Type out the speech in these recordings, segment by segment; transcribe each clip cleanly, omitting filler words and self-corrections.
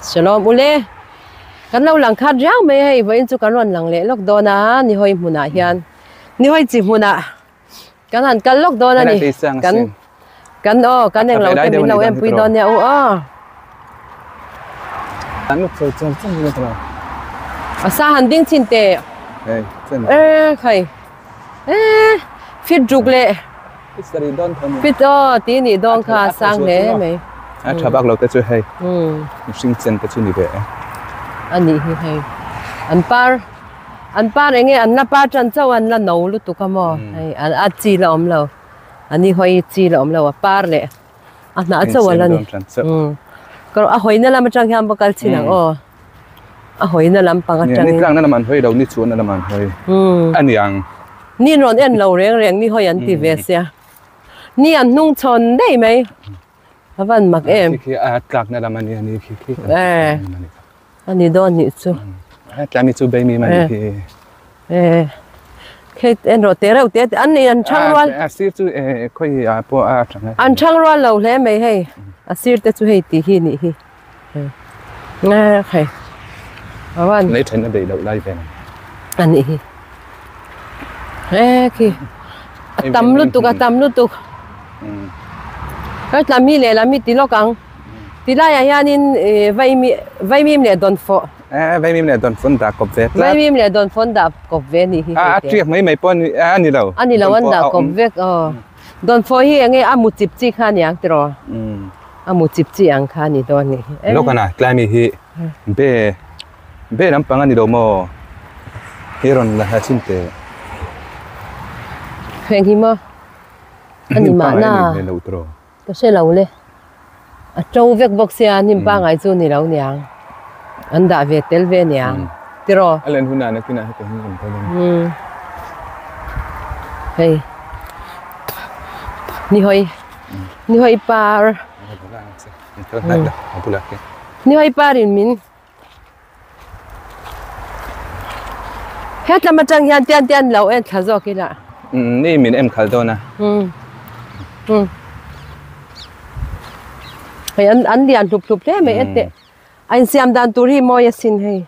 Shalom ule kan lo lang khat rang me hei voin chu kan ron lang le lok dona ni hoi hmuna hian ni hoi chi hmuna kan han kal lok dona ni kan eng lo te min lo em pui don ya Anh lúc rồi chân như thế nào? Sa hàn đinh chín tệ. Khai. Fit rục lệ. Fit tí nị don kha sang lệ mày. Chả bác lâu tới chơi hay. Sinh chân tới chơi về. Anh đi hay. Anh par anh nghe anh napa chân châu anh là nấu lúc tụ cam mò. Anh chi là lâu. Anh đi hơi chi là lâu par lệ. Anh nãy châu anh là nị. Kalau ahoy na lam chang ham bakal chinang ahoy na lam pang chang ni tlang na naman hoy daw ni chuan na naman hoy ani ang ni ron en lo reng ni hoy an ti ve sia ni an nung chon dei mai avan mak em ki tlak na naman ni ki ani don ni chu tlami chu be mi man ki ke en ro te rau te an ni an chang wal sir chu khoi po chang an chang wal lo le mai hei asir te chu hei ti hi ni hi nga khai awan lấy thành nó bị đậu lai về anh hi ki tam lu tu cái làm mi le làm mi ti lo kang ti la ya yanin vai mi le don fo vai mi le don phun da cọp ve vai mi le don phun da cọp ve ni hi triệt mấy pon anh lâu anh da cọp ve don fo hi anh amu chip chi khan yang tro amu chip chi ang khan ni don ni lo kana klami hi be nam pang ani do mo heron la ha chinte kheng hi mo ani ma na to se lo le a trâu vek bok sia nim pa ngai chu ni lo niang an da ve tel ve niang tiro alen huna na kina ha hi hey ni hoi par ni hoi par in min hết là mà chẳng hiện tiền lâu em khá rõ kia lạนี่mình em khá rõ nè phải ăn đi ăn thụp thế mấy em anh xem đàn tour hi moi xin hay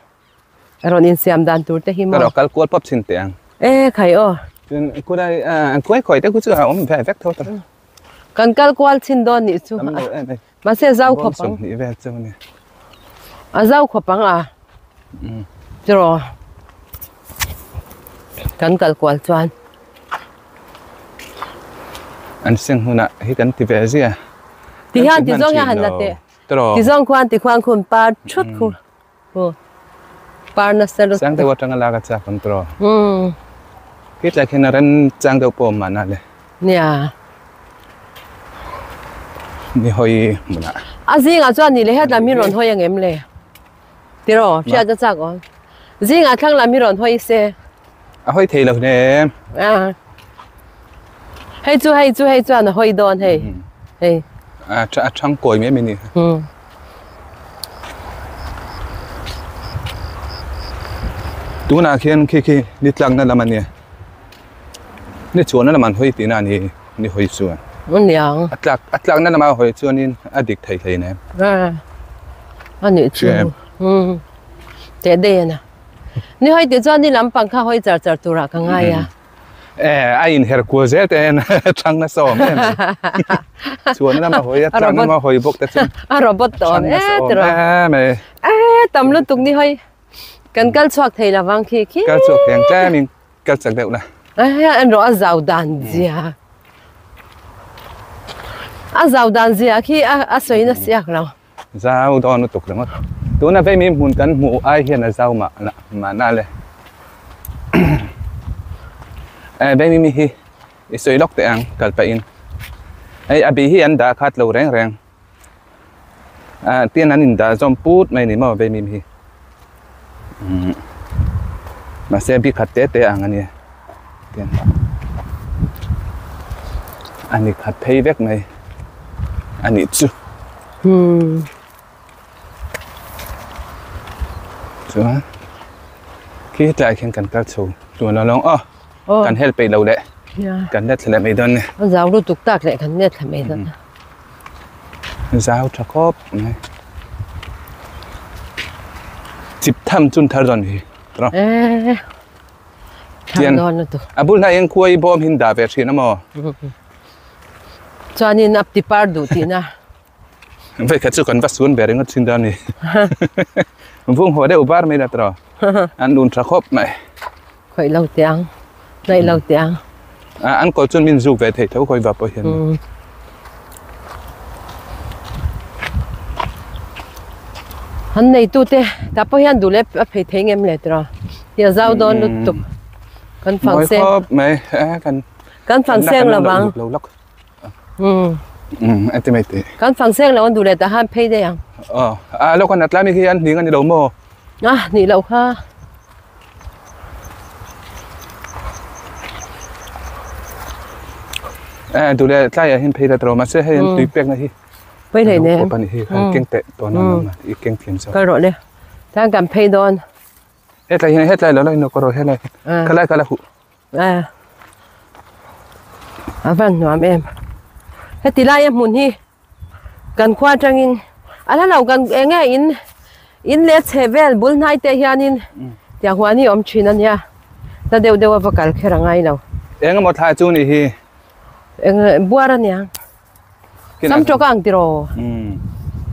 rồi anh xem đàn tour thế hi moi cái đó cái cuốn pop xin tiền khai nên cô đây anh quay khỏi đấy cô chưa học mình phải vẽ thôi cần cái cuốn xin đón nhỉ chú mà sẽ rau khop bằng rau khop bằng rồi kan kal kwal chuan an seng huna hi kan ti ve zia ti han ti zong ya han la te ti zong kwan ti khwan khun par chut khu par na sel sang te wa tang la ka cha control kit la khen ran chang do pom ma na le nia ni hoi muna azinga chuan ni le het la mi ron hoi angem le ti ro pia cha cha ko zinga thang la mi ron hoi se hoi thei lo ne hay chu anh hoi don hey chang koi me ni tu na khian khi ni tlang na laman ni ni chuan na man hoi ti na ni hoi chuan niang atlak na ma hoi chuan in adik thei ne ani chu te de na ni hoi ti chuan ni lam pang kha hoi char tura ka nga ya ai in her ko ze ten chang na som chuan na ma hoi chang na ma hoi bok ta chen robot to tro me tam lu tuk ni hoi kan kal chuak thei la wang khi kal chuak theng ta min kal chak deu na an ro azau dan zia khi a soi na siak lo zau don nu tuk la tu na ve mi mun kan mu ai hian a zau ma na le ve mi hi isoi lok te ang kal pa in ai abi hi an da khat lo reng tian an in da zom put mai ni mo ve mi hi mà xe bị khát té ang ani tian ani khát thấy vek mai ani chu chúa khi tại khi cần các chú chúa nó long cần helpไปđâu đấy cần net là mấy đơn này giáo lu tục tak lại cần net là mấy đơn giáo cho cốp này chip tham chun thar don hi tro tham don tu abul na eng khuai bom hin da ve thina mo chuanin apti par du ti na vậy cái chỗ còn vắt xuống bể đấy ngất xin ra nè vung hồi đấy ubar mấy đặt rồi ăn đun trà khốp mày khởi lâu tiếng đây lâu tiếng ăn có chân Mizo về thể thấu khôi vào bao hiện hắn này tu te ta bao hiện đủ lép phải thấy em lại rồi giờ giao đón lụt tục căn phòng sen mày căn phòng sen là bằng anh thấy mày thế căn phòng sen là anh đủ lép ta ham pay đấy à lúc còn đặt lại mấy cái ăn thì ăn đi đâu mò nị lẩu ha đủ lép lại hiện pay đặt rồi mà sẽ hiện tùy bẹc này bây này nè kinh tế to nó mà kinh tiền sao cái rồi nè ta cầm pay đón hết lại nó nó có rồi hết lại cái lại hụ vâng nói em hết tí lại em muốn hi cần khoa trang in anh nào cần nghe in lệ chế về buôn hai tệ hiền in thì hoa ni om chuyện anh nha ta đều vào cả cái răng ngay nào em một hai chú này hi em bua ra nha sắm cho ăn tiro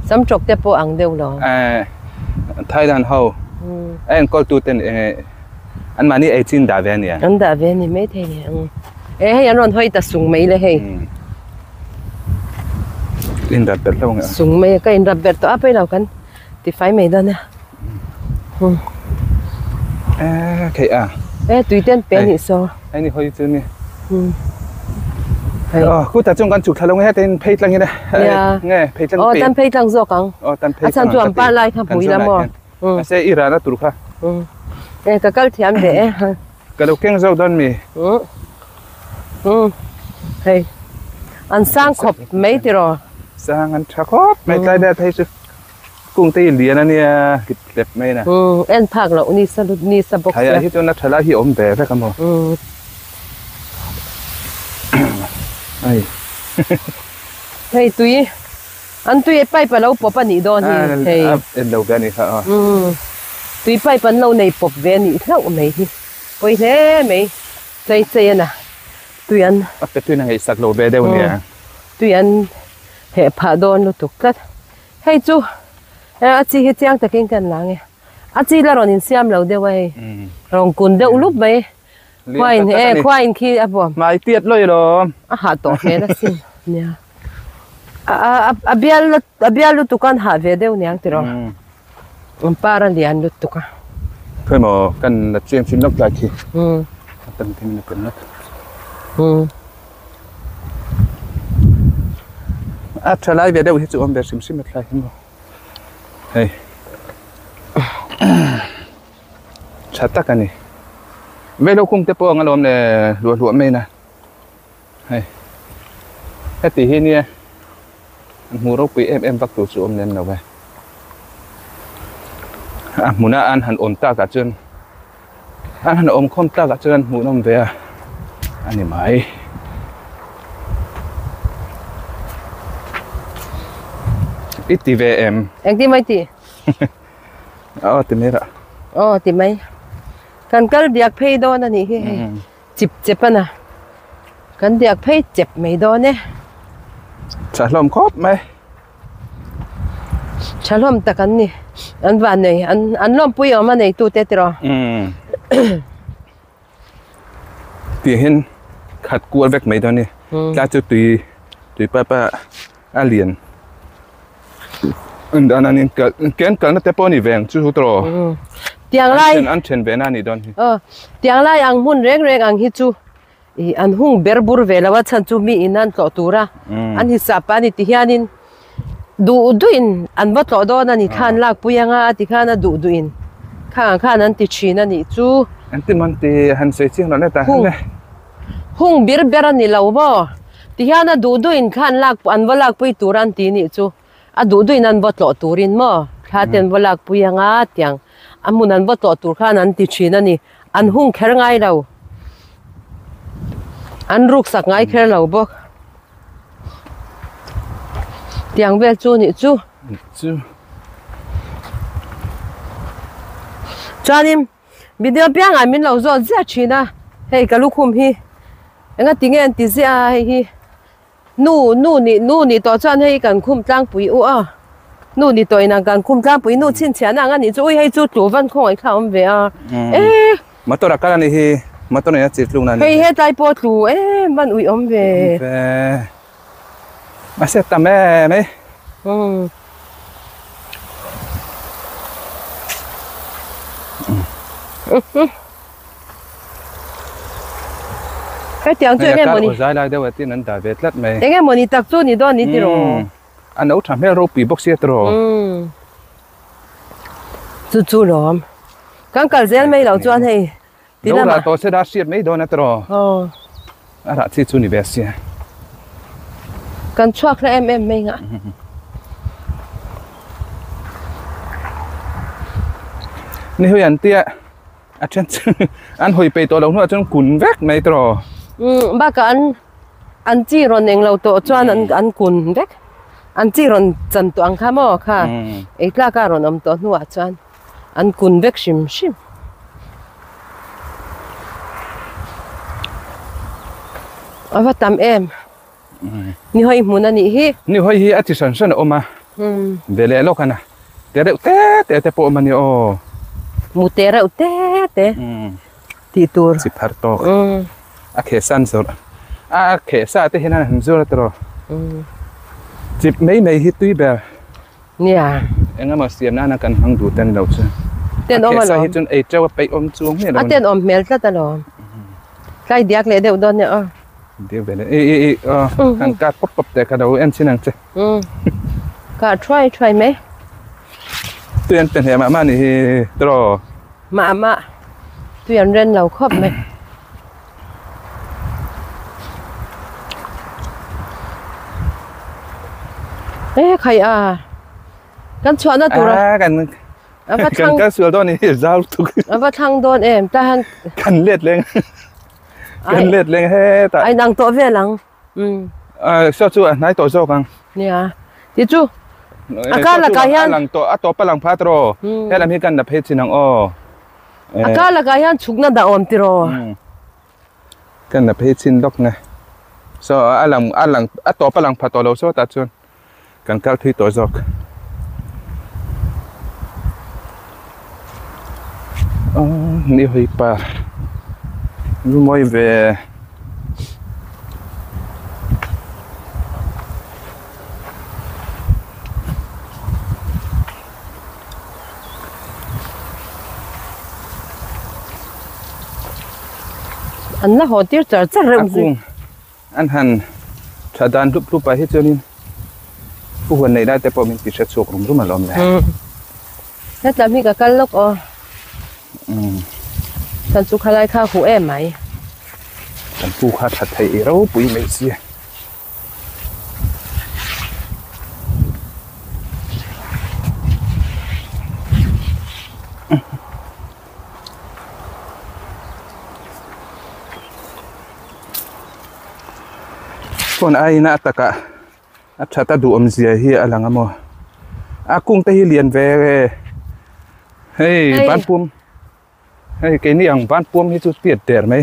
sắm cho tế po ăn đều lo Thái Lan hậu em có tu tên anh mà ni ai chín đã về nè anh đã về nè mấy thế nè hay anh nói hơi ta sung mấyเลยhay in đặt bẹt đâu nghe sung mấy cái in đặt bẹt to áp ấy nào cần thì phải mấy đó nè cái tùy tên bé nhỉ sao anh đi hơi chứ nè cô ta trong con chụp thằng long hết tên pay lăng như này nghe pay lăng tan pay lăng do căng tan pay anh chụp ba like tham bùi lắm mà sẽ Iran nó tụt ha cái thiam để cái đầu keng rau đòn mì hey anh sang khop mấy thì rồi sang anh chả khop mấy cái đây thấy chứ cùng tây liền anh nè kịch đẹp mấy nè em phạc lẩu ni sa bốc thấy à hít cho nó thấy là hiểu ổn về phải không ạ ai hey tui anh tui bay vào lâu bóp anh đón hi hey em lâu cái này hả tui bay vào lâu này bóp về ni lâu mấy hi bây thế mấy xây nè tui anh cái tui này sạc lâu về đâu nè tui anh hệ phá đón lúc tục cắt hey chú anh chị hết tiếng ta kinh cần lắm nghe anh chị là rồi xem lâu đâu vậy rồi cuốn đâu lúc mấy khoai khi à bom mai tiệt lôi rồi hạ tổ thế đó xin nha biar lu tukan ha về đâu nhang tiro para lian lu tukan thôi mà cần là chuyện xin lóc lại thì tận thêm là cần lóc trở lại về đâu thì tụi ông về xem lại không hey chặt tắc cái này về đâu cũng tiếp po ngal om ne luộc mấy nè hey hết tí hi nè mua rau quý em vắt tủ xuống lên nào về muốn ăn hẳn ổn ta cả chân ăn hẳn ôm không ta cả chân muốn ông về anh thì mày ít tí về em tí mấy tí tí mấy ạ tí mấy cần cái điạc pay đó nè nhỉ chip à cần điạc pay chip mấy đó nè chả lom khóp mày chả lom ta cần nè anh van này anh lom bùi ở mà này tu tết rồi tiền hiền khát cua vẹt mấy đó nè ra cho tùy pa alien anh đang anh cái nó tép bao nhiêu vàng chú hút rồi tiếng lai anh chen về nani don tiếng lai ang hun rek ang hi chu anh hung berbur về là wat chan chu mi inan to tura anh hi sapa ni ti hianin duin anh wat to do na ni khan lak puyanga ti khana duin khan an ti china ni chu anh ti man ti han se ching nó ta hung berber ni lo bo ti hiana duin khan lak an walak pui turan ti ni chu a duin an wat lo turin mo khaten walak puyanga tiang amunan wat to tur khan an ti china ni an hung kher ngai lo an ruk sak ngai kher lo bok tiang vel chu ni chu cho nên video bia ngày mình lâu rồi rất chi na hey cái lúc hôm hi anh nghe tiếng anh tí ra hi nu nị tổ cho hay cần khum trang bụi u à nu nị tổ nàng cần khum trang bụi nu xin钱啊，你做hay做做饭空来看我们về à mà tôi đã cái này hi mà tôi này chết luôn này hay tại bộ tu bạn ui om về mà sẽ tầm mấy cái tiếng chơi nghe moni giải lại đâu thì nên đã về lát mày nghe moni tập cho ni đó ni đi rồi anh nấu thằng mẹ rau bì bốc xếp rồi chú rồi cái gì mấy lâu cho này đâu là tôi sẽ đã xếp mấy đó nữa rồi à đã xếp chú ni về xếp cần chuộc là em mình ạนี่เฮียนเตี้ยอาจารย์อันหอยไปตัวเราเนาะจนกุนแวกไม่ตรอบ้ากันอันจีรอนเองเราตัวจวนอันกุนแวกอันจีรอนจันตัวอังคามอค่ะไอ้กล้าการอนอมตัวนัวจวนอันกุนแวกชิมเอาว่าตามเอ็มนี่หอยมุนอันนี้นี่หอยอาจจะสั่นออกมาเวลาโลกันนะแต่เร็วแต่ปอมันนี่โอมูเตระอุเตตีตัวสิบฮาร์ตอกอาเคสันสุดอาเคซาเตหินันหิมซูระตรอจิบไม่ฮิตตุยแบบเนี่ยเอ็งก็มาเสียมหน้ากันหังดูเต้นเราใช่เต้นออกมาหรอฮิตจนเอเจ้าไปอมจูงเนี่ยเต้นอมเมลซะตลอดใกล้เดียกเลยเดี๋ยวโดนเนี่ยเดี๋ยวไปเลยกันการปบแต่กระดูกเอ็นชินังเจ้ก็ try ไหมเตือนเป็นเหตุมานี่ตรอมาเตือนเรนเราครบไหมใครกันชวนน่ะตัวกันก็ส่วนตัวนี้เจ้าทุกว่าทางโดนแต่กันเล็ดเลยกันเล็ดเลยเฮ้แต่ไอ้นางตัวเวลังชอบจู่นายตัวชอบกังเนี่ยที่จู่อาการละกายันหลังตัวปลังพัดรอแค่ลำให้กันดับเพชรสินังอาการละกายันชุกน่ะดาอมติรอกันดับเพชรสินดอกไงอาหลังตัวปลังพัดตัวเราชอบตัดชนกันกัดที่ตัวจอกนี่หอยปลารู้ไหมเวอันนั้นหัวตีจะเริ่มสิอันหันชาดานรูปไปให้เจ้านี่ผู้คนในได้แต่พอมีติดเชื้อโรครู้มาล้อมแล้วแล้วจะมีกับกันลูกฉันสุขอะไรข้าวหูไหมฉันผู้ข้าทัดไทยเราปุยไม่เสียคนไอ้น่าตะกะอัชตาดูอมเสียเฮียอะไรงั้นมั้งอากุ้งเตยเรียนเวเฮ้ยบ้านปุ่มเฮ้ยแกนี่อย่างบ้านปุ่มที่จุดเปลี่ยนเดือดไหม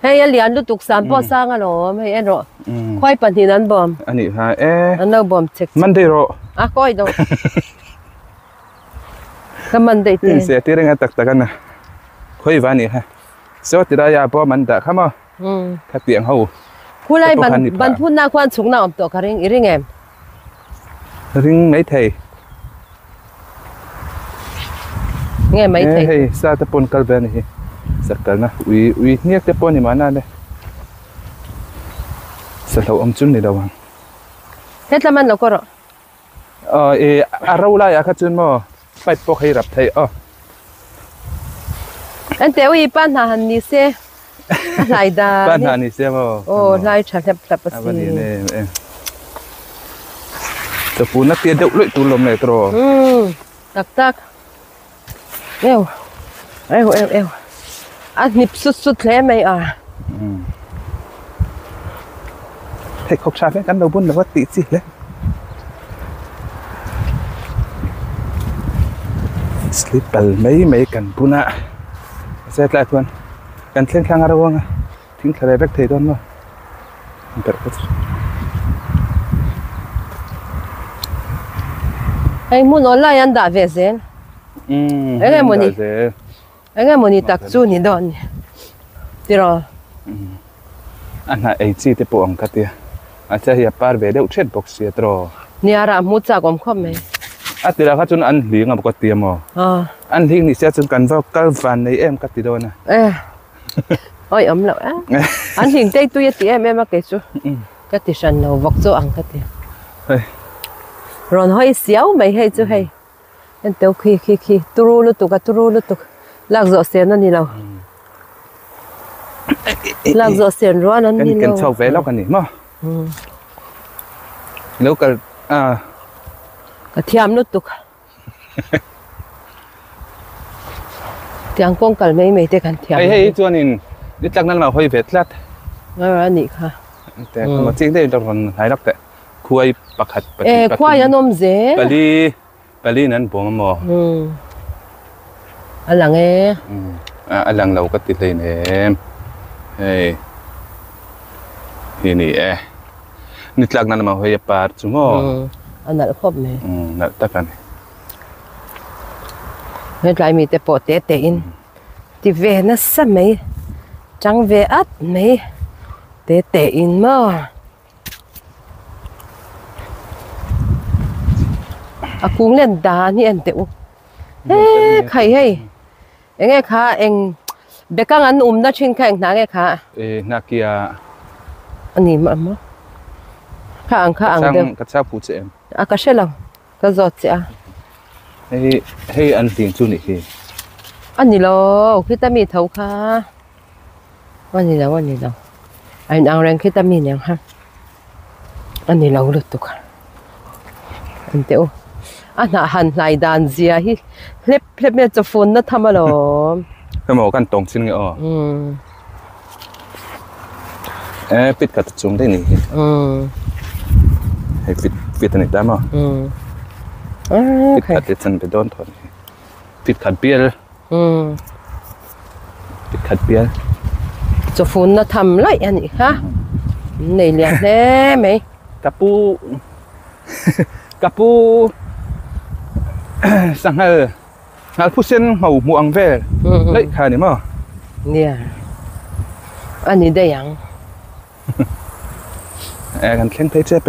เฮ้ยเรียนรู้ตุกสามปอสร้างอะหรอไม่เอ็นหรอค่อยปันที่นั้นบอมอันนี้ฮะอันนั้นบอมเช็คมันได้หรอค่อยดูก็มันได้เสียที่เรื่องตักกันนะค่อยวันนี้ฮะสวัสดีรายาพอมันแต่ข้ามาถ้าเตียงเขาผู้ไรบันพูดน่าควรสูงน่าอมตัวกระริงอีริงเอ็มริงไม่เทยไงไม่เทยเฮ้ยซาตะปนกัลเบนี่สักกันนะวิเนี่ยตะปนนี่มาหน้าเลยสัตว์อมจุนนี่ดาวังเฮ็ดละมันเราก็รออาเราไล่อาคัจุนมั้งไปปกให้รับไทยอันเดียวอีปัญหาหันนี่เสียหลายดาปัญหานี่เสียมั้งโอ้หลายฉันจะปรับสิวันนี้เนี่ยจะปูนักเตียเดือดเลยตุลมเลยตรอตักเอวอันนี้สุดๆเลยไหมให้ขบชาให้กันเราบุญแล้วว่าติดสิเลย sleep bal mấy cần puna sẽ lại tuần cần lên khang ở đâu thính khởi vết thế thôi mà anh muốn nói lại anh đã về rồi anh em muốn đi tập trung đi đón đi rồi anh hãy chỉ để bộ ông cái gì anh sẽ hiệp par về đâu chết bốc xịt rồi nhà ra mua cha cũng không mấy thì là các chú ăn liếng một cái tiệm mà ăn liếng thì sẽ chúng cần vào cái van này em cái gì đó nè ôi ấm lắm ăn liếng đây tôi thì em cái chú cái gì sẵn nào vóc cho ăn cái gì rồi hơi xéo mấy hay chú hay anh tiêu khi turu lu tục lạc rõ xem nó đi đâu lạc rõ xem rồi nó đi đâu cái sầu vé lóc cái này mà nếu cái cái thiam lu tục tiếng con cái mấy thế cái thiam hay cho nên đi chắc năng là hơi vết lát rồi anh hảแต่ก็จริงได้ตอนหายรักแต่คุยปักหัดคุยยันนมเจ๊ปลีนั้นผมมออันหลังอันหลังเราก็ติดเลยเนี่ยเฮ้ยนี่นี่หลักนั้นมาเฮียปาร์จุ่มอันนั้นครบไหมนั่นตะกันเฮ้ยไรมีแต่ปอดเตอินที่เวนัสไหมจังเวอัดไหมเตอินมั้งอากุ้งเล่นดานี่อันเตอใครให้เอ็งไงคะเอ็งเด็กงั้นน่าชินค่ะเอ็งนักไงคะนักเกียอันนี้มั้งข้างเดียวกระชับผู้เชี่ยวก็ใช่แล้วก็จอดเสียให้อันสิ่งจุนี่คืออันนี้เราคิดแต่มีเท่าค่ะวันนี้แล้วไอ้นางแรงคิดแต่มีเนี่ยฮะอันนี้เราลุตุกอันเดียวอันหันไหลดานเสียฮิเล็บเมียจะฟุ้นนะทำมาหรอก็หมอกันตรงชิ้นเงี้ยปิดกระจุงได้นี่ให้ปิดอันนี้ได้มั้ยปิดขัดเด็ดสันไปโดนถอนปิดขัดเปียร์ปิดขัดเปียร์จะฟุ้นนะทำไรอันนี้ฮะในเลี้ยงแน่ไหมกับปูสั่งให้งานผู้เชี่ยวชาญหมู่อังเวลเลยขายนี่มั้งเนี่ยอันนี้ได้ยังกันเข่งเพชรไป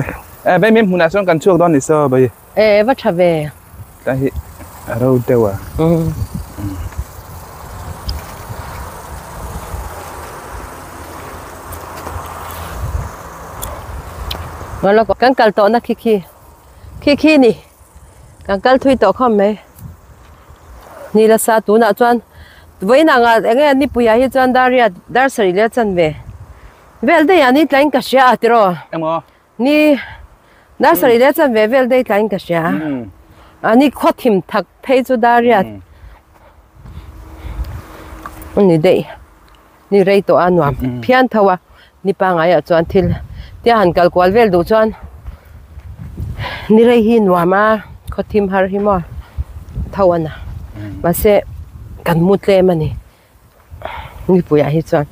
ไม่มีหุ่นอาชญกันช่วงตอนนี้ซะไปวัชเวแต่เราเดียวงั้นเราก็กันกัลโตนะคีนี่กันกัลทุยโตข้อมไหมนี่ละซาตูน่ะจวนไว้นางเอ็งนี่ปุยให้จวนดาร์สริเลจันเวลได้ยันนี่ตั้งกัชยาติโรนี่ดาร์สริเลจันเวลได้ตั้งกัชยาอันนี้ขวดทิมทักเพย์จูดาริอันนี้ได้นี่เรย์ตัวอันว่าเพียงเท่าว่านี่ปังไงจวนทิลที่หันกัลกวลเวลดูจวนนี่เรย์หินว่ามาขวดทิมฮาร์ฮิมอเท่านั้นมาเสกันมุดเลยมันนี่ปุยให้จวน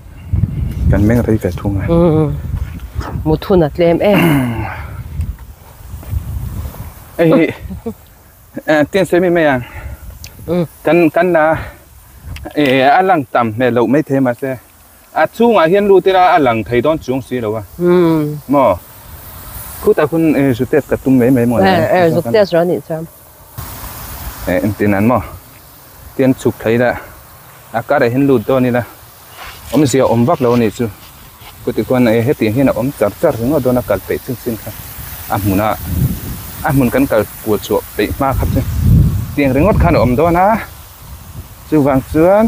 กันแม่งอะไรแบบทุ่งไงมุดทุนอัดเล่มเตียนเซมิไม่ยังกันนะอันหลังต่ำแม่เราไม่เทมาเสียช่วงเห็นรู้ที่ละอันหลังไทยตอนช่วงสีเราหม้อคุณแต่คุณสุดเด็ดกับตุ้มไม่หมดสุดเด็ดร้อนนี่จ้ะตีนั้นหม้อเตียนสุกไทยละอากาศเห็นรู้ตัวนี่ละเสียวักเรานี่จูกูติดคนเฮ็ดตีเห็นจัดถึงว่าโดนอากาศเปรี้ยสิ้นครับมุนกันกับปวดสวบไปมากครับเตียงเรื่องงดขันด้วยนะจูวางเสือน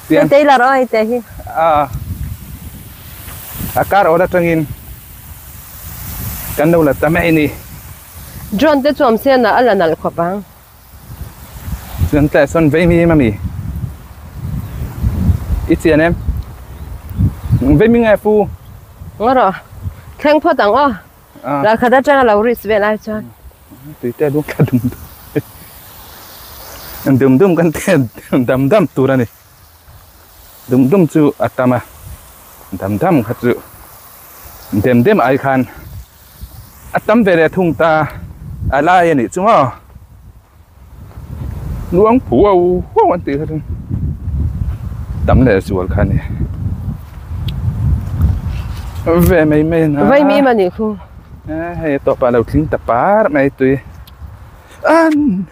เตียงเตยละร้อยเตยอากาศอดจังอินกันดูแลแต่ไม่นี่จวนเตจวมเสียนะอะไรนั่นขวังจวนแต่ส่วนไม่มีมามีอีเสียเนี่ยไม่มีไงฟูงั้นหรอแข่งพอต่างเราขนาดจะเราริสเวลาจ้ะตีแต่ลูกกระดุม dum kan ten dam tu ra ni dum chu atama dam khat chu dem ai khan atam ve le thung ta ala ye ni chu ma luang pu au an ti khan tắm lệ suol khan ni về mấy na vậy mi mà nhỉ khu hay to pa lâu thính tập par mấy tui an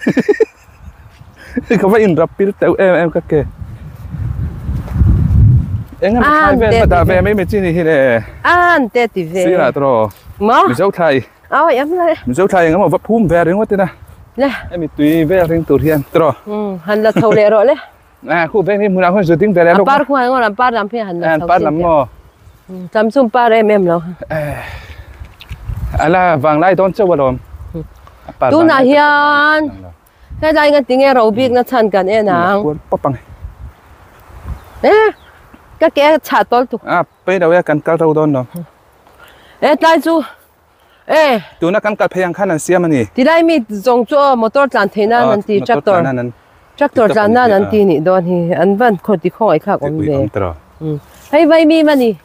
không phải in rapid tao em các kê em ngắm hai về mà ta về mấy chi này nè an tết thì về xí là tao mình dâu thay em lại mình dâu thay ngắm mà vấp phum về đến quá thế na nè em mình tùy về riêng tụi hiền tao hắn là thầu lệ rồi đấy khu về mình muốn làm hơi tiếng về đấy lúc par khu hàng làm par làm phe hắn là par làm mò chăm sum par em rồi là vàng lai đón châu vào rồi tu na hiền cái này cái tiếng nghe rau bít nó chănกันnàng cái kia chả tốt tu bây giờ cần cắt rau đón rồi tại chú tu nó cần cắt phải ăn khăn ăn xiêm này thì đây mi dùng cho motor chăn thế nào nên thì tractor chăn nào nên thì nị đón thì anh vẫn còn thì khỏi khác ông về hay vậy mi mà nị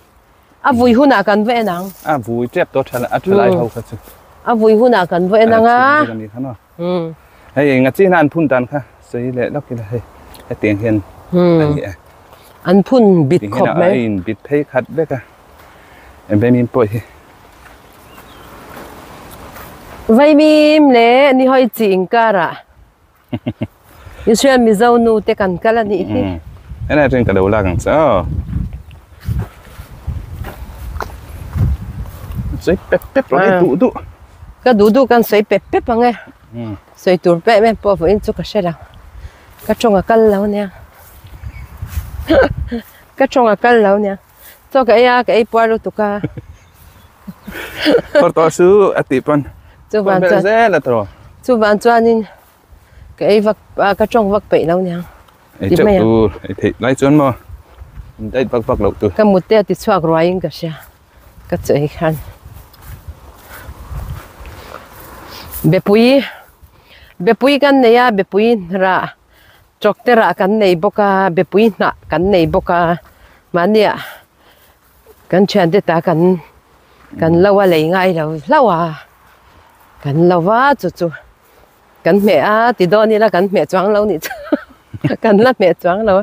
vui hun à cần vậy nàng vui chép tốt chăn chú lại hậu khát vui hun à cần vậy nàng hay ngắt chi nan phun tan kha sei le lok kila hay tiếng hiền anh phun bịt khop mấy bịt thấy khát bé cả em bé mình bội vậy mìm lẽ ni hơi chỉnh cả ra như xuyên Mizo nu te cần cả là nị cái này trên cả đầu là càng sao sei pep rồi đủ cái đủ kan sei pep bằng nghe sei tur pe men po in chu ka shera ka chonga kal lo nya ka chonga kal lo nya to ka ya ka po ro tu ka por to su atipan chu van cha là tro chu van cha nin ka ka chong vak pe lo nya ti mai tu thì lai chon mo dai vak lo tu ka mutte ti chuak roing ka sha ka chei khan bepui kan neya bepui ra choktera kan nei boka bepui na kan nei boka mania kan chan de ta kan lawa lei ngai lo lawa kan lawa chu kan me a ti do ni la kan me chuang lo ni kan la me chuang lo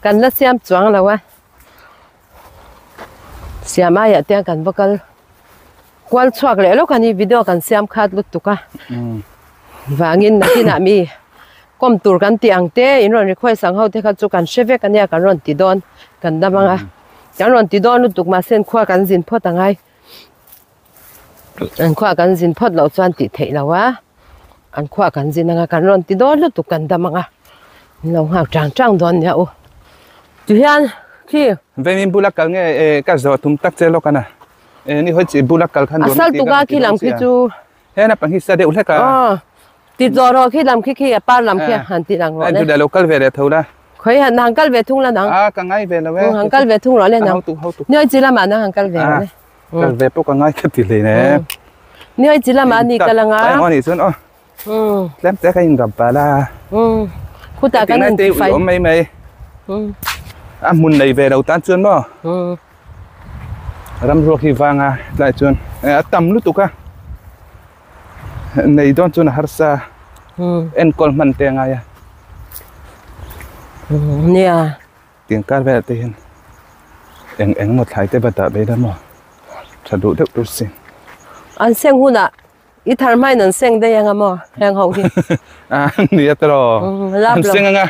kan la siam chuang lo wa siama ya te kan bokal kwal chuak le lo kan video kan siam khat lut tuka wangin na tin mi kom tur kan ti angte in ron request sang ho te kha chu kan sheve kan ya kan ron ti don kan damanga kan ron ti don lut tuk ma sen khwa kan jin phot angai an khwa kan jin phot lo chuan ti thei lawa an khwa kan jin anga kan ron ti don lut tuk kan damanga lo hau trang don ya o tu hian khi ve min bulak kal nge ka zo tum tak che lo kana ni hoi chi bulak kal khan don asal tu ga khi lam khi chu he na pang hi sa de ul ka ti zoro khi lam khi par lam khi han ti lang anh tu da local về để thâu da khoi han hangkal ve thung la nang ka ngai về là ve hangkal ve thung ro le nang noi chi la ma nang hangkal ve le kal ve po ka ngai ka ti le ne noi chi la ma ni ka la nga ai ni sun lem te ka in rap pa la khu ta kan ni te u mai mun nei về đầu tan chuan mo ram ro khi wanga lai chuan tam lu tu ka nei don chuan har sa en kol man te nga ya nia tiếng kar ve te hin eng một thai te bata be da mo thadu de tu sin an seng huna i thar mai nan seng de yang mo hang ho hi ni atro lab lo seng nga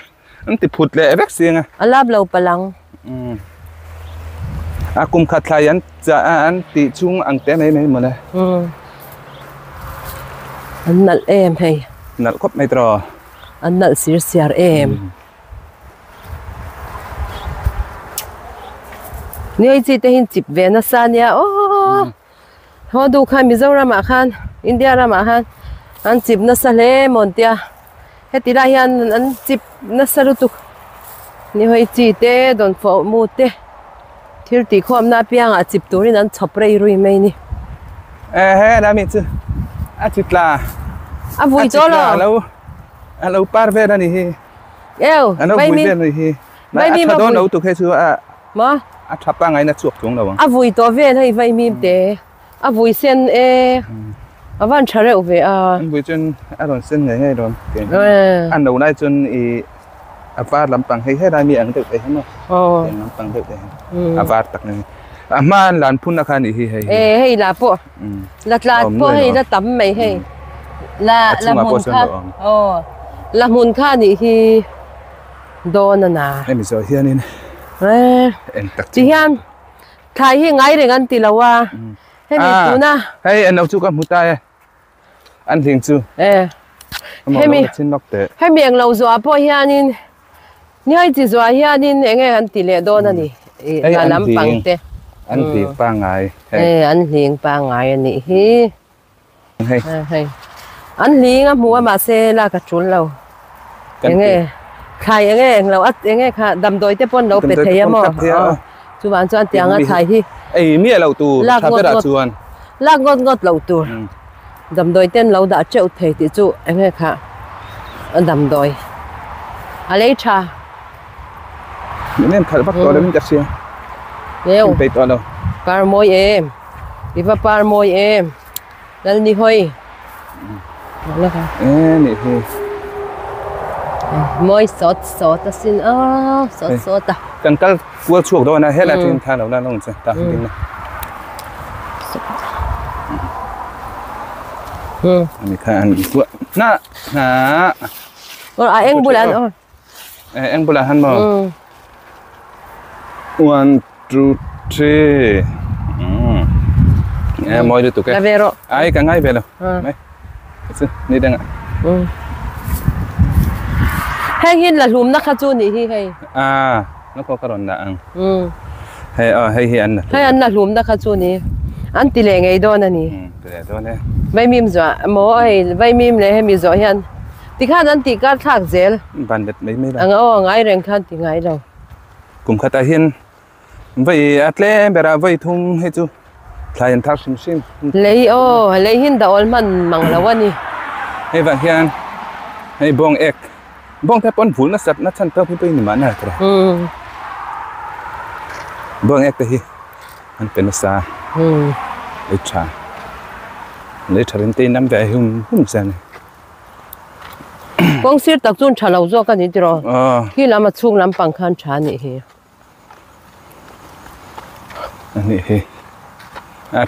an ti phut le vek singa alab lo palang kum khat thai an cha an ti chung ang te mai mo le an nal em hay nal khop mai tro an nal sir em ni chi te hin chip ve na sa nia ho du khan Mizo ra ma khan India ra ma khan an chip na sa le mon tia heti ra hian an chip na sa lu tu ni hoi chi te don fo mu te thil ti khom na piang a chip turin an chop rei rui mai ni he da mi chu a chit la vui cho lo anh lâu par về đây nè eo anh lâu vui về này hi anh thà đó nấu tụi cái xưa mà anh thắp ba ngày nó chuộc xuống đâu vui to về hay vậy mìm thế vui sen vẫn chờ đợi về anh vui chân anh còn xin ngày ngày rồi anh đầu nay chân phát làm bằng hay hết đây miệng được đấy không làm bằng được đấy phát tắc này mà làm phun là khăn gì hay là bộ là bộ hay là tắm mày hay là môn khan là môn khan thì đó nè em Mizo hiền nè chị hiền khai hi ngay để ăn tì lâu à hay mình tu na hay anh đâu chú có một tay anh thiền chú hay mình lâu rồi bộ hiền nín ni hay chỉ rồi hiền nín nghe ăn tì lệ đó nè là làm bằng thế anh thiền ba ngày anh thiền ba ngày nè hi hay anh liêng á mua mà xe là cả chốn lâu nghe khai nghe lâu ắt nghe khai đầm đôi tiếp bọn lâu bể thấy mà chú bạn cho anh tiếng á khai hi ấy mía lâu tu tháp cái đã chuan là ngọt lâu tu đầm đôi tên lâu đã chịu thấy thì chú anh nghe khai anh đầm đôi lấy trà nên khai bắt đầu đến chặt xe nhiều bể to đâu par môi em đi vào par môi em lần đi hơi nè hi môi sốt ta xin sốt ta cần cái cua chuột đâu này hết là trên thang đầu là nó sẽ ta không tin này mình khai ăn cua nè anh bù lan anh bù lan hắn mà 1, 2, 3 môi được tụi cái ai cả ngay về rồi mấy đi đang ạ hay hin là lùm nắc chu nỉ hay nó có cái đòn đạn hay anh là lùm nắc chu nỉ anh tì lệ ngày đó nè nỉ vay mìm rồi mỗi vay mìm này hay mì rồi hen tì khát anh tì cắt thác dễ bàn đất mấy mấy ngay rèn khát tì ngay đâu cùng khát ta hiên vậy tlem bera vậy thung hay chú thay anh thác sim lấy hin đầu mình măng làวันนี้ hay vậy hiên hay bong ek bong thép con phun nó sạch nó chăn taoพี่นี่มันน่ะครับบองเอกตะฮีมันเป็นซาเลยชาเลยชาเรนตีน้ำแบบหุ่มเซน光是特种茶楼做กันนี่จ้ะที่เรามาช่วงลำปังคันชานี่เฮอันนี้เฮ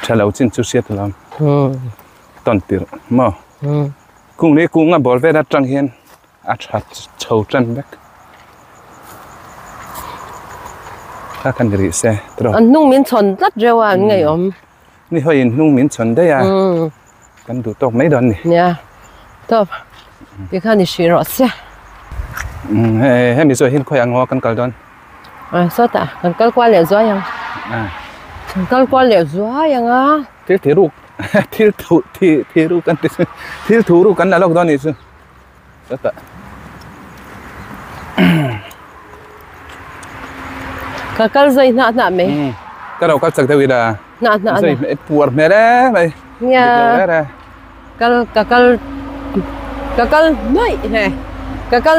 ชาเราจิ้นจุเสียตลอดตอนตีมั้งกุ้งนี้กุ้งอ่ะบอลเวดัดจังเฮียนชัดโชว์จันแบกถ้ากันรีเซ่ตรอนุ่งมิ้นชนรัดเร็วอ่ะไงนี่เขายินนุ่งมิ้นชนได้กันดูตกไม่ดอนนี่เนี่ยตบพี่ข้านี่ชีรอดเสียให้มีส่วนเห็นค่อยงอกันกัลดอนสดอ่ะกันกัลกว่าเหลือจ้อยยังกันกัลกว่าเหลือจ้อยยังที่รูกที่รูกันที่ถูรูกันแล้วดอนนี่สิสดอ่ะกัลใจหนาไหมก็เราก็สักเท่าไหร่หนาใจปวดแม่ได้ไหมเนี่ยกัลน้อยไงกัล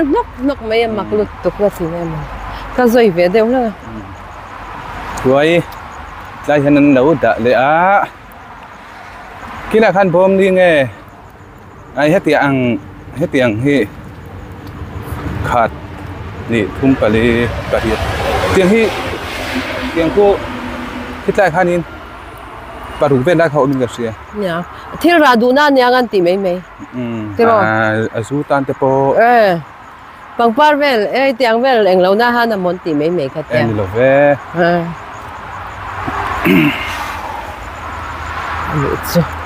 นกไม่มักลุกตุกละสิเนี่ยมันกัลใจเวเดียวเลยรวยได้ฉันนั้นเราด่าเลยกินอาหารพร้อมดีไงไอ้เฮ็ดเตียงที่ขาดนี่ทุ่มไปเลยประเดี๋ยวเตียงกูที่ใต้ข้านินปารุเป็นได้เขามีกับเสียเนี่ยที่เราดูนั่นยังกันตีไม่ใช่ป่ะสู้ตันเตโปบางปาร์เวลเตียงเวลเองเราหน้าห้านมนตีไม่แค่เตียงนี่เราเว้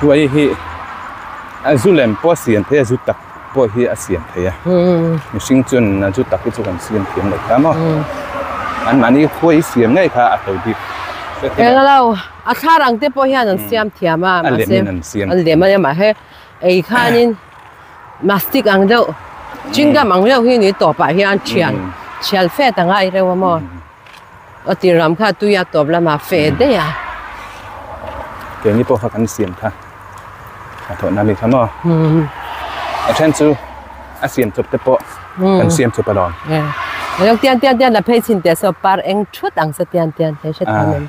ไว้ที่สู้แหลมป้อเสียนเทียสู้ตักป้อที่เสียนเทียมีสิ่งจนสู้ตักที่สู้กันเสียนเทียมเลยครับมั้งอันนี้คุยเสียงง่ายค่ะอัตโนดิเราข้ารังเตปอยันเสียมเทียมาอันเดียมันยังมาให้ไอ้ข้านี่มาสติกอังเดียวจริงก็มังเดียวที่นี่ต่อไปที่อันเชียนเฟดต่างไงเรียกว่ามั้งตีรำข้าตุยตบแล้วมาเฟดได้ยะเกี่ยนี้พอกันเสียมค่ะถอดน้ำอีกครับมั้งเช่นซู xiêm chụp tiếp bộ cần xiêm chụp vào rồi tiền là phải xin tiền số par anh chút ăn sẽ tiền thế sẽ tham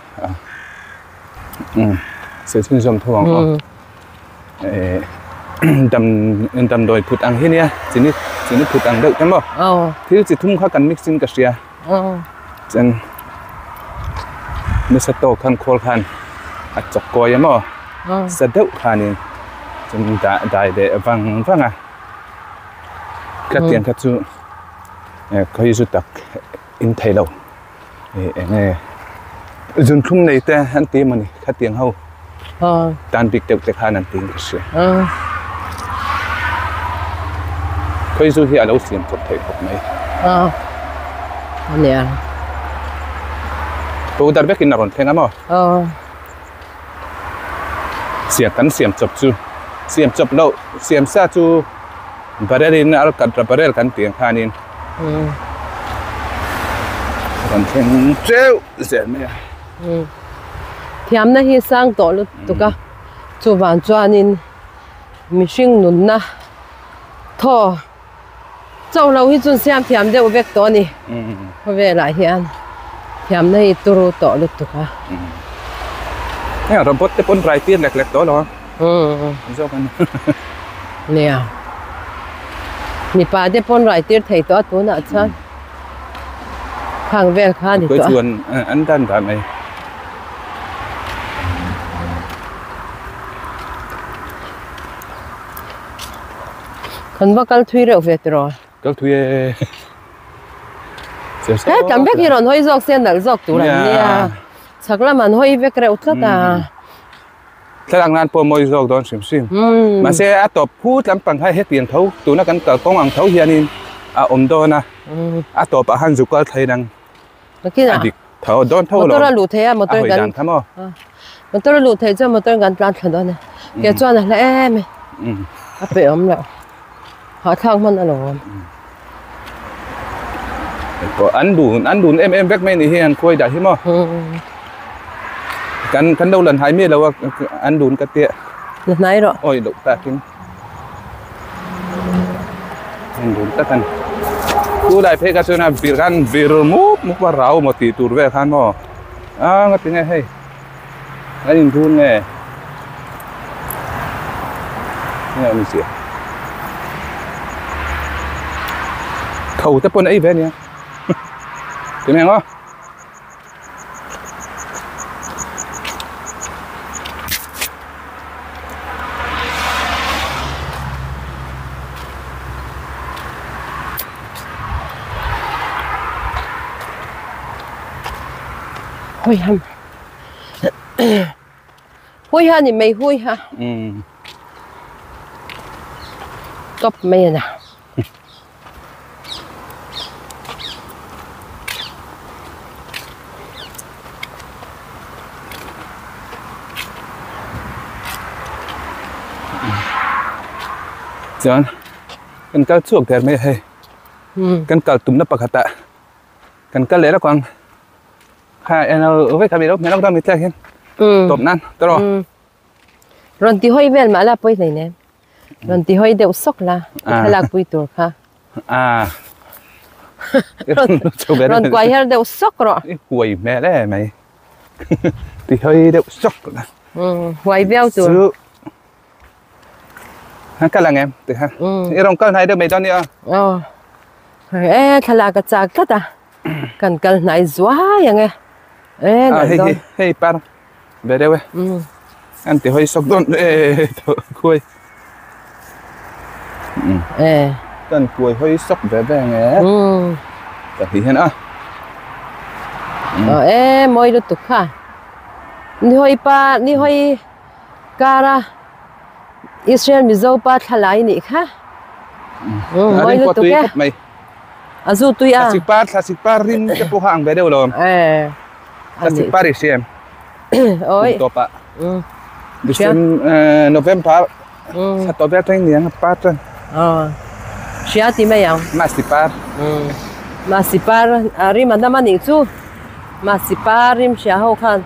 sự xin dùng thuồng đầm đồi phụt ăn hết nha chỉ ní phụt ăn đậu chấm bò thì chỉ thung khó cần mixing cả xia chân mới sẽ tổ khăn khô khăn chọc coi em bò sẽ đậu khăn chân đại để vang à các tiền các chú có ý đặc in thay đầu nghe dùng khung này ta anh tìm mà này các tiền hậu tan việc được hai anh tìm cái gì có ý hiện lâu xiêm chụp thấy phục này nè tôi đã biết cái nào còn thêm lắm rồi xiêm chụp chú xiêm chụp lâu xiêm sa chú barelin al kadra barel kan tiang khanin còn thêm treo dễ mẹ thiam na hi sang to lu tuka chu van chuanin mihring nun na tho chau lo hi chun siam thiam deuh vek to ni ve la hian thiam na hi turu to lu tuka robot te pon rai tir lek to lo zo kan nè nipa te pon rai tir thei to tu na chan khang vel kha ni to chuan an dan da mai kan ba kal thui reu ve tro kal thui he kan bek hiron hoi jok sen dal jok tu ran nia chakla man hoi vek reu tlata tlang nan po moi jok don sim ma se atop phut lam pang hai het tiền thau tu na kan ka kong ang thau hianin do na atop han zu kal thai nang kina thau don thau lo motor lu the motor gan thamo motor lu the cho motor gan plan thon don ke chuan la em a pe la họ thang man alo có ăn đùn em vek mấy này hiền khôi đã hiếm cắn đâu lần hai mươi đâu ăn đùn cái tiệ lần này rồi ôi đụng ta kín ăn đùn ta cần tu đại phê cái chỗ nào vir múp vào rau một tí tụt về khan mò ngắt tiếng nghe hay cái nhìn thun nghe mình xỉa thầu tới pon ấy về nè tiếng nghe không hui ha thì mày hui ha cấp mày nè Jangan kan kal chuak der mai he kan kal tum na pakhata kan kal le la kwang kha eno ve kami lo me lo ta mi tla hen top nan to ro ron ti hoi vel ma la poi nei ne ron ti hoi deu sok la la pui tur kha ron quay her deu sok ro quay me le mai ti hoi deu sok la quay vel tur cái là em từ ha rong cân này được mấy đón nữa thật là cái chả cất cần cân này quá vậy nghe hey par về đây anh thì hơi sốc đón khui cần khui hơi sốc về nghe thì hen môi được tục ha Nihawi Par Nihawi Kara Israel Mizo pa thalai ni kha moi lu tu ke mai azu tu ya classic par rin ke po hang be deu lom classic par sim oi to pa November sa to be teng niang pa tan sia ti mai yang masipar ari manama ni chu masiparim sia ho khan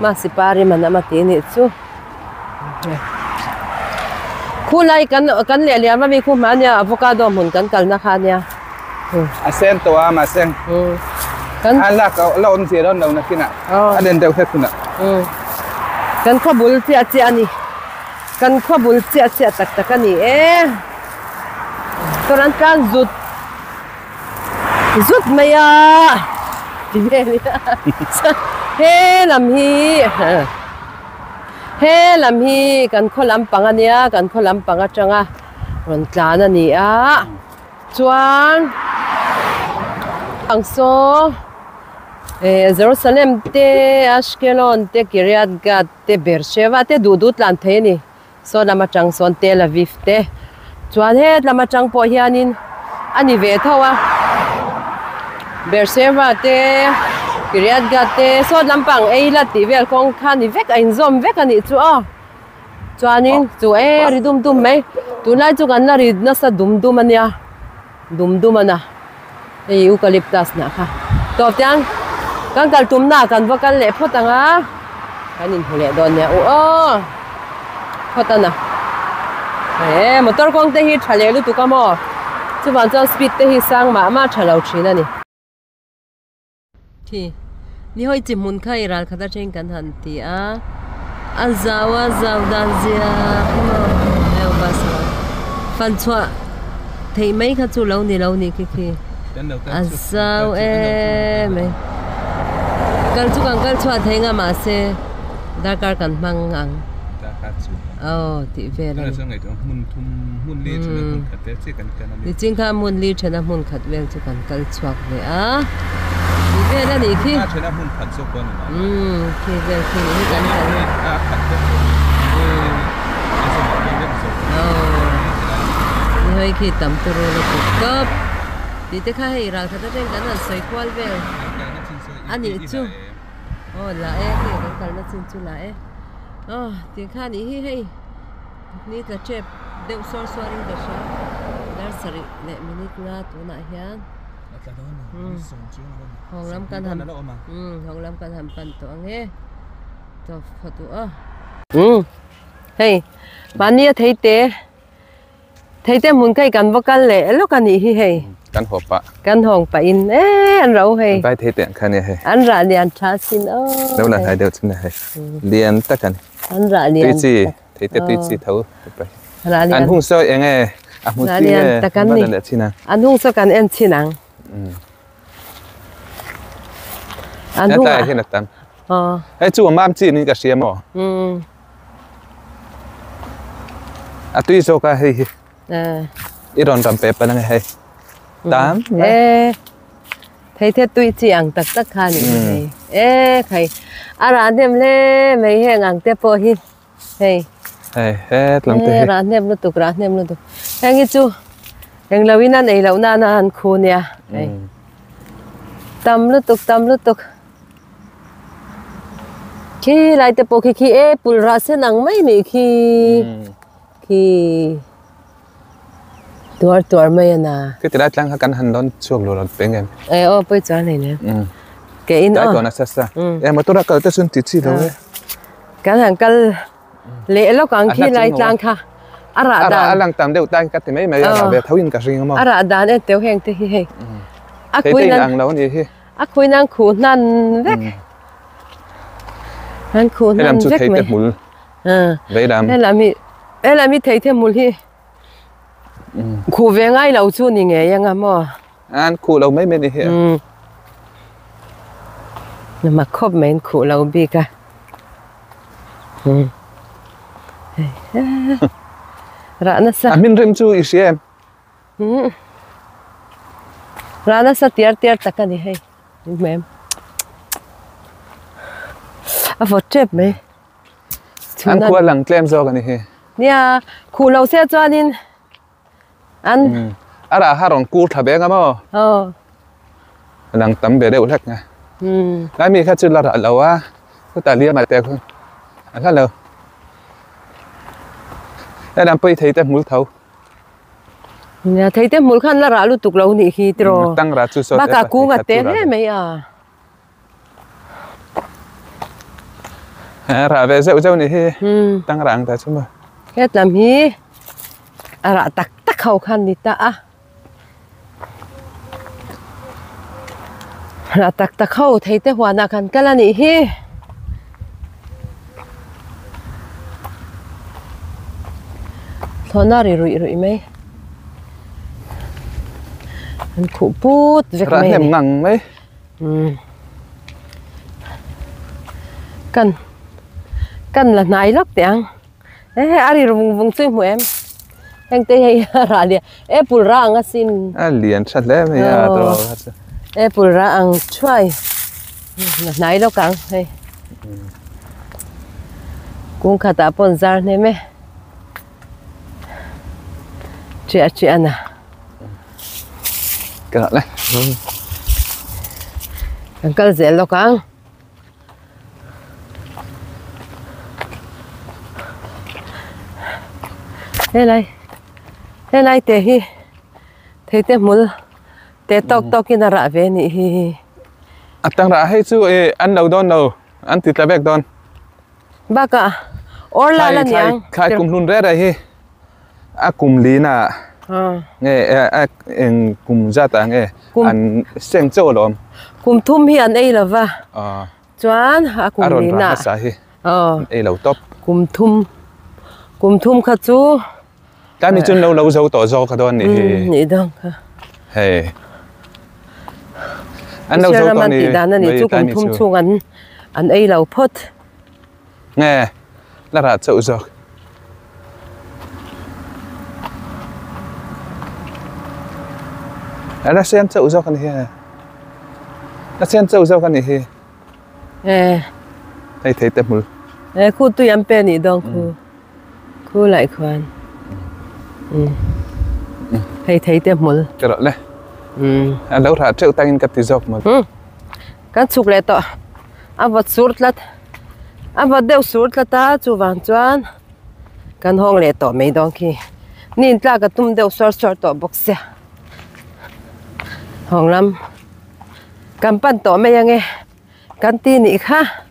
masiparim manama ti ni chu khu này cần lẹ lẹ mà mình khu mà nha avocado muốn cần cần na kha nha sen to mà sen cần là cậu lâu gì đó đâu nè kia nè đến đâu hết nè cần khoa bul chia chia ni cần khoa bul chia chia tak ni tôi đang can rút mày à he làm hi cần khoa làm bằng anh nha cần khoa làm bằng anh chăng à còn cả anh nè à chuan ang so Jerusalem te Ashkelon te Kiryat Gat te Beersheba te dudut lan the ni so lama chang son Tel Aviv te chuan he lama chang po hianin ani ve thawa Beersheba te Kiryat Gat te so lampang eila ti vel kong khan ni vek ain zom vek ani chu a chuanin chu ridum dum mai tunai chu kan na rid na sa dum ania dum ana eucalyptus na kha to tiang kan kal tum na kan vakal le photanga kanin hule don ne o photana motor kong te hi thale lu tu ka mo chu wan chang speed te hi sang ma thalo thina ni thi ni hoi chi mun khai ral khata chen kan han ti a azawa zawdan zia leo basa fan chwa thei mai kha chu lo ni ki azaw me kal chu kal chwa thei nga ma se dakar kan mangang ti ve la mun li chuna khat te che kan ni ching kha mun li chana mun khat vel chu kan kal chwak ve a ti ve la ni ki chana mun khat so kon ki vel ki ni kan kal ni hoi ki tam tu ro lo kop ti te kha hei ra khat te kan an soi kwal vel ani chu la ki kan kal na chin chu la ti kha ni hi hei ni ta chep deu soaring da sha dar sari le minute nga tu na hian hong lam kan ham pan to ange to phatu hei mania thấy mun kai kan vocal le lo kan ni hi hei kan hong pa in an rau hei vai thấy tiện khan hei an ra lian cha sin đâu là hai đều xin hei lian ta kan an ra lian thấy chi thấu anh hung soi anh nghe muốn chi anh hung soi kan en chinang anh hung tại thế là tam ấy chú mam chi ni cả xiêm mỏ tuy số cái hay iron ram pe pa nang hay tam thấy thế tuy chi ang tak khan ni khai ara nem le mai he ngang te po hi hey lam te ra nem lu tu hang chu hang lawina nei lo na an khu nia tam lu tuk khi lại te po khi pul ra se nang mai ni khi tuar mai na cái tết lang kan han don chuak lo peng em poi cha nei ne ke in còn là sa em mà tôi đã cởi tới xuân tít chi đâu ấy kan han kal le lo kang khi lai tlang kha ara da lang tam deu tai ka te mai mai ra be thawin ka ring ma ara da ne teu heng te hi hei a khui nan lo ni hi a khui nan khu nan vek han khu nan vek me mul ve dam là mi thấy thêm một hi khu về ngay lâu chu ni nghe yang ama an khu lâu mấy bên đi here nhưng mà khop men khu lâu bi ka ra na sa min rim chu i em ra na sa tiar takani hay mem a vot chep me an khu lang tlem zo ka ni he nia khu lâu xe cho nên ăn ara harong ku thabe nga mo lang tam be deu lek nga lai mi kha chu la lo wa ko ta lia ma te khu an kha lo ai làm pei thấy tem mul thau nia thấy tem mul khan la ra lu tuk lo ni hi tro tăng ra chu so ba ka ku nga te he me ra về dậu ni he tăng rang ta chu ma hết làm hi ara tak tak khâu khăn đi ta ara tak tak khâu thấy te hoa na khăn cái là nị hi thôi na rụi mấy anh cụ bút việc ra mấy hẻm ngằng mấy cần là nãy lắm tiếng ấy ari rung vung chui mu em tê hay ra liền apple ra ang xin liền sát lẽ mày rồi apple ra ang chuai là nãy đó càng hay cũng khá ta pon zar này mẹ chuyện à cái này cái dễ lo càng thế này thế hi thế thế mul thế tóc kia nó ra về nị hi tăng ra hay chứ ăn đầu đòn đầu ăn thịt lá bẹc đòn bác à or là nhang khai cùng luôn rét đây hi cùng lý nà nghe cùng gia ta nghe ăn sen châu lắm cùng thum hi ăn ấy là va choán cùng lý nà ấy lẩu top cùng thum khát chú cái này chân lâu dâu tỏ do cái đó nị đông hey ăn lâu dâu con này chú cùng thum chung ăn ấy lẩu phốt nghe là ra chậu rồi nó sen chậu do cái này nó sen chậu do cái này thấy thấy tép mưa khu tôi ăn bè nị đông khu lại khoan thấy tép mưa cái đó này lâu ra chậu tay cái tí dọc mà cái chụp lại to vật sút lát vật đều sút lát ta chú vàng choán cái hong lại to mấy đông khi nhìn ra cái tum đều sort to bốc xe hong lắm cái pan to mấy nghe cái tin ý ha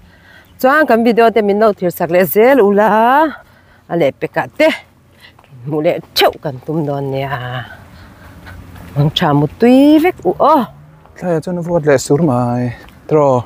choán cái video thì mình đâu thiệt sạc lại dễ lula ale pekate mule chậu cái tum đòn nha mang trà một túi vết ô cái cho nó vuốt lại xuống mà trò